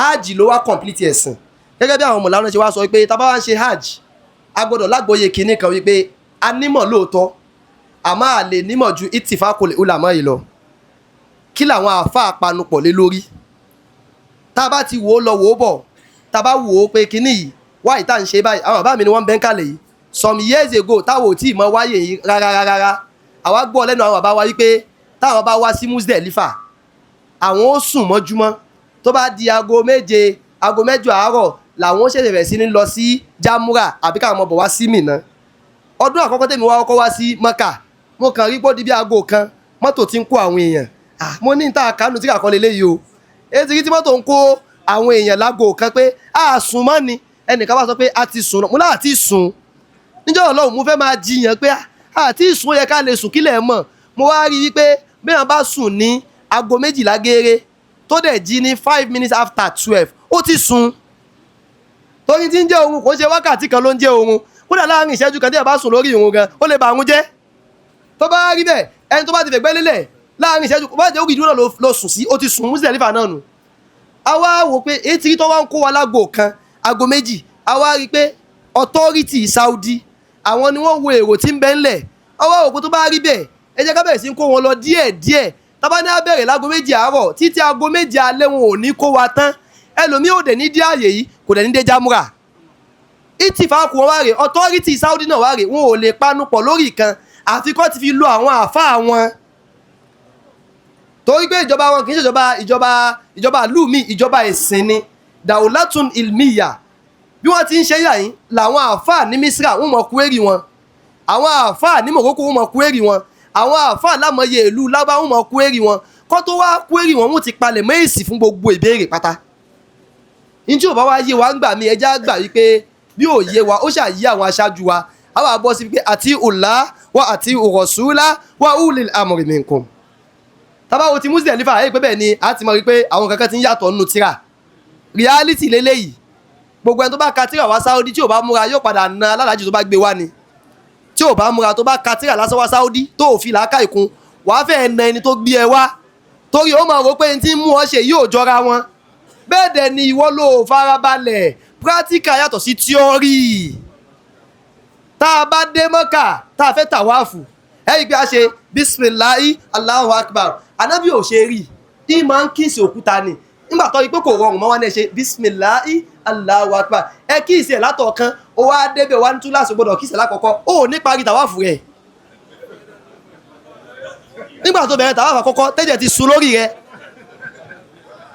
hajj ló wá complete ẹ̀sìn gẹ́gẹ́ bí àwọn mọ̀lánà ṣe wá sọ pé tá bá wá ń ṣe hajj a gbọ́dọ̀ lágbóye kìíní kan wípé a nímọ̀ lóòótọ́ àmọ́ a lè nímọ̀ ju ittifaqul ulama yìí lọ kí làwọn àáfàá panupọ̀ lé lórí tá bá ti wò ó lọ wò ó bọ̀ tá bá wò ó pé kìíní yìí wá ìta ń ṣe báyìí àwọn bàbá mi ni wọ́n ń bẹ́ ń kalẹ̀ yìí some years ago táwọn ò tí ì mọ wáyé yìí rárá àwa gbọ́ lẹ́nu àwọn bàbá wa wípé táwọn bá wá sí Muzdalifa àwọn ó sùn mọ́júmọ́ tó bá di aago méje aago mẹ́jọ àárọ̀ làwọn ó ṣẹ̀ṣẹ̀ bẹ̀rẹ̀ sí ní lọ sí Jamura àbí káwọn ọmọ bọ̀ wá sí Mínà ọdún àkọ́kọ́ tèmi wá kọ́kọ́ wá sí Mọ́kà mo kàn rí bó di bí aago kan mọ́tò ti ń kó àwọn èèyàn mo ní ìta àkánú tí kàkọ́ lélẹ́yìí o ètò rí tí mọ́tò ń kó àwọn èèyàn lágo kan pé a sùn mọ́ ni ẹnìkan bá sọ pé a ti sùn mo láà ti sùn níjọ́ Ọlọ́run mo fẹ́ máa jiyàn pé a ti sùn ó yẹ ká lè sùn kílẹ̀ mọ̀ mo wá rí wípé bí wọ́n bá sùn ní aago 12 gẹ́rẹ́ tó dẹ̀ jí ní 5 minutes after 12 ó ti sùn torí tí ń jẹ́ oorun kò ń ṣe wákàtí kan ló ń jẹ́ oorun kódà láàrin ìṣẹ́jú kan tí ẹ bá sùn lórí ìrun gan ó lè bà àrùn jẹ́ tó bá rí bẹ́ẹ̀ ẹni tó bá ti fẹ̀gbẹ́ lélẹ̀ láàrin ìṣẹ́jú kò bá jẹ́ orí ìdúró lọ sùn sí ó ti sùn Muzdalifa náà nù a wá wò pé èyí tí tó wá ń kó wa lágbo kan aago méjì a wá rí pé authority Saudi àwọn ni wọ́n wo èrò tí ń bẹ ńlẹ̀ a wá wò pé tó bá rí bẹ́ẹ̀ ẹ jẹ́ ká bẹ̀rẹ̀ sí ń kó wọn lọ díẹ̀ tábà ní á bẹ̀rẹ̀ láago méjì àárọ̀ títí aago méjì alẹ́ wọn ò ní kó wa tán ẹlòmíì ò dẹ̀ ní dé àyè yìí kò dẹ̀ ní dé Jamura ìtìfàkù wọn wá rè authority Saudi náà wá rè wọn ò lè panupọ̀ lórí ìkan àfi kọ́ ti fi lo àwọn àáfàá wọn torí pé ìjọba wọn kì í ṣe ìjọba ìlú mi ìjọba ẹ̀sìn ni daulatun ilmiya bí wọ́n ti ń ṣe yà yín làwọn àáfàá ní Misra wọ́n mọ̀ kúérì wọn àwọn àáfàá ní Morocco wọ́n mọ̀ kúérì wọn àwọn àáfàá lámọye ìlú lábá wọ́n mọ̀ kúérì wọn kọ́ tó wá kúérì wọn wọ́n ti palẹ̀ mọ́ èsì fún gbogbo ìbéèrè pátá ní tí ò bá wá yé wa ń gbà mí ẹjá gbà wípé bí ò yé wa ó ṣàyí àwọn aṣáájú wa a wà bọ́ sí pé àti Allah wa àti Rasula wa ulil amri minkum tábà wo ti Muzdalifa ayé pé bẹ́ẹ̀ ni a ti mọ̀ wípé àwọn kankan ti ń yàtọ̀ nínú tíra reality lélẹ́yìí gbogbo ẹni tó bá ka tíra wá Saudi tí ò bá múra yóò padà na alálàájì tó bá gbé wá ni tí ò bá múra tó bá ka tíra lásán wá Saudi tó ò fi làákà ìkun wàá fẹ́ na ẹni tó gbé ẹ wá torí ó máa rò pé ẹni tí ń mú ọ ṣe yóò jọra wọn bẹ́ẹ̀ dẹ̀ ni ìwọ ló farabalẹ̀ practical yàtọ̀ sí theory tá a bá dé Mọ́kà tá a fẹ́ tàwáàfù ẹ̀rí pé a ṣe bisimilahi Allahu akbar anábì ò ṣe rí i máa ń kíìsì òkúta ni nígbà tó yí pé kò rọrùn mọ́ wá ní ẹ ṣe bisimilahi Allahu akbar ẹ kíìsì ẹ̀ látọ̀ kan ó wá débẹ̀ wá ní túláàsì gbọ́dọ̀ kíìsì lákọ̀ọ́kọ́ ó ní parí tàwáàfù rẹ̀ nígbà tó bẹ̀rẹ̀ tàwáàfù àkọ́kọ́ tẹ́jẹ̀ ti sun lórí rẹ̀